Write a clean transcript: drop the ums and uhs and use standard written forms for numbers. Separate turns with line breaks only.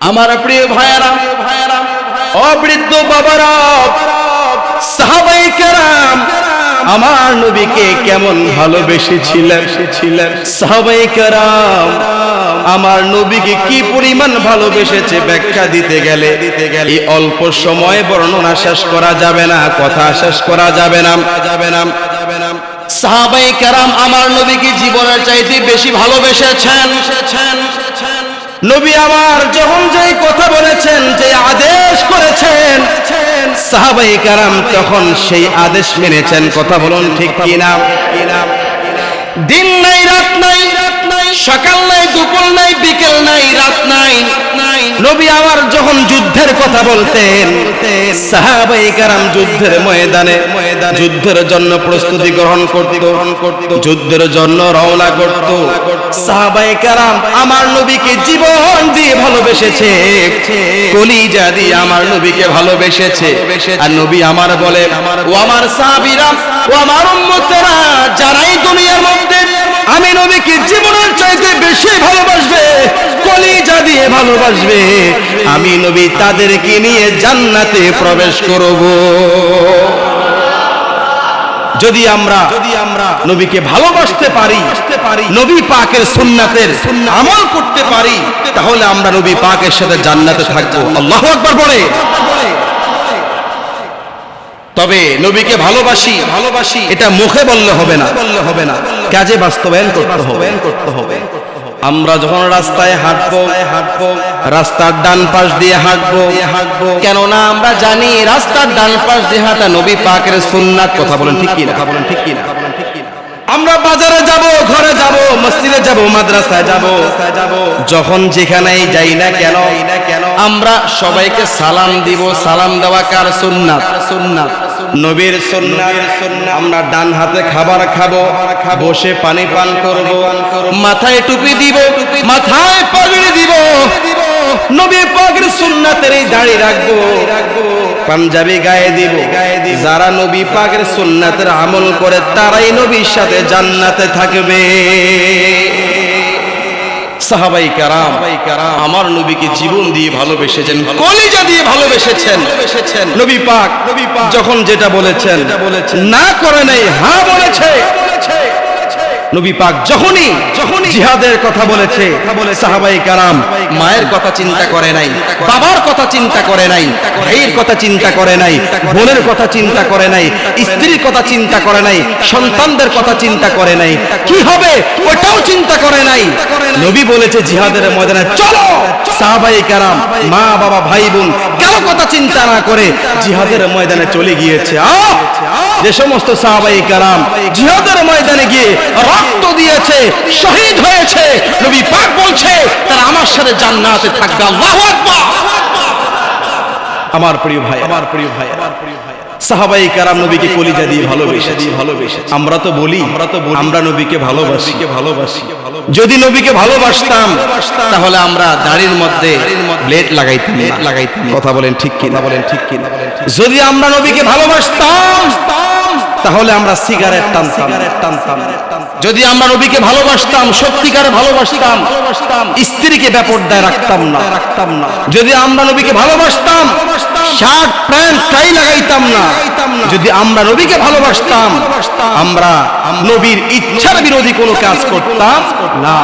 আমার প্রিয় ভাইয়েরা, ও বৃদ্ধ বাবারা, সাহাবায়ে কেরাম আমার নবীকে কেমন ভালোবেসেছিলেন। সাহাবায়ে কেরাম আমার নবীকে কি পরিমাণ ভালোবেসেছে ব্যাখ্যা দিতে গেলে এই অল্প সময় বর্ণনা শেষ করা যাবে না, কথা শেষ করা যাবে না। সাহাবায়ে কেরাম আমার নবীকে জীবনের চাইতে বেশি ভালোবেসেছেন। নবী আমার যখন যেই কথা বলেছেন, যে আদেশ করেছেন, সাহাবায়ে কেরাম তখন সেই আদেশ মেনেছেন। কথা বলুন ঠিক কিনা? দিন নাই রাত নাই, সকাল নাই দুপুর নাই, বিকেল নাই রাত নাই, নবী আমার যখন যুদ্ধের কথা বলতেন, সাহাবায়ে কেরাম যুদ্ধের ময়দানে যুদ্ধের জন্য প্রস্তুতি গ্রহণ করত, যুদ্ধের জন্য রওনা করত। সাহাবায়ে কেরাম আমার নবীকে জীবন দিয়ে ভালোবেসেছে, কলিজা দিয়ে আমার নবীকে ভালোবেসেছে। আর নবী আমার বলে, ও আমার সাহাবীরা, ও আমার উম্মতেরা, যারাই দুনিয়ার মধ্যে আমি নবীকে জীবনের চাইতে বেশি ভালোবাসবে, কলিজা দিয়ে ভালোবাসবে, আমি নবী তাদেরকে নিয়ে জান্নাতে প্রবেশ করব। যদি আমরা নবীকে ভালোবাসতে পারি, নবী পাকের সুন্নাতের আমল করতে পারি, তাহলে আমরা নবী পাকের সাথে জান্নাতে থাকবো। আল্লাহু আকবার বলে। তবে নবীকে ভালোবাসি এটা মুখে বললে হবে না, কাজে বাস্তবায়ন করতে হবে। আমরা যখন রাস্তায় হাঁটবো, রাস্তার ডান পাশ দিয়ে হাঁটবো, কেননা আমরা জানি রাস্তার ডান পাশ দিয়ে হাঁটা নবী পাকের সুন্নাত। কথা বলেন ঠিক কিনা? আমরা বাজারে যাব, ঘরে যাব, মসজিদে যাব, মাদ্রাসায় যাব, যখন যেখানেই যাই না কেন আমরা সবাইকে সালাম দিব। সালাম দেওয়া কার সুন্নাত? নবীর সুন্নাত। আমরা ডান হাতে খাবার খাবো, বসে পানি পান করব, মাথায় টুপি দিব, মাথায় পাগড়ি দিব, নবী পাকের সুন্নাতের এই দাড়ি রাখবো, পাঞ্জাবি গায়ে দিব। যারা নবী পাকের সুন্নাতের আমল করে তারাই নবীর সাথে জান্নাতে থাকবে। সাহাবায়ে কেরাম আমার নবীকে জীবন দিয়ে ভালোবেসেছেন, কলিজা দিয়ে ভালোবেসেছেন। নবী পাক যখন যেটা বলেছেন না করে নাই, হ্যাঁ বলেছে। নবী পাক যখনই জিহাদের কথা বলেছে, সাহাবায়ে কেরাম মায়ের কথা চিন্তা করে নাই, বাবার কথা চিন্তা করে নাই, ভাইয়ের কথা চিন্তা করে নাই, বোনের কথা চিন্তা করে নাই, স্ত্রীর কথা চিন্তা করে নাই, সন্তানদের কথা চিন্তা করে নাই, কি হবে ওটাও চিন্তা করে নাই। নবী বলেছে জিহাদের ময়দানে চলো, সাহাবায়ে কেরাম মা বাবা ভাই বোন কারো কথা চিন্তা না করে জিহাদের ময়দানে চলে গিয়েছে। যে সমস্ত সাহাবায়ে কেরাম জিহাদের ময়দানে গিয়ে রক্ত দিয়েছে, শহীদ হয়েছে, নবী পাক বলছে তারা আমার সাথে জান্নাতে থাকবে। আল্লাহু আকবার। আমার প্রিয় ভাই, সাহাবায়ে কেরাম নবীকে কলিজা দিয়ে ভালোবেসে। আমরা তো বলি আমরা নবীকে ভালোবাসি। যদি নবীকে ভালোবাসতাম তাহলে আমরা দাড়ির মধ্যে ব্লেড লাগাইতাম। কথা বলেন ঠিক কিনা? যদি আমরা নবীকে ভালোবাসতাম তাহলে আমরা সিগারেট টানতাম। যদি আমরা নবীকে ভালোবাসতাম, সত্যিকারে ভালোবাসতাম, স্ত্রীকে বেপরদায় রাখতাম না। যদি আমরা নবীকে ভালোবাসতাম, শার্ট প্যান্ট টাই লাগাইতাম না। যদি আমরা নবীকে ভালোবাসতাম, আমরা নবীর ইচ্ছার বিরোধী কোনো কাজ করতাম না।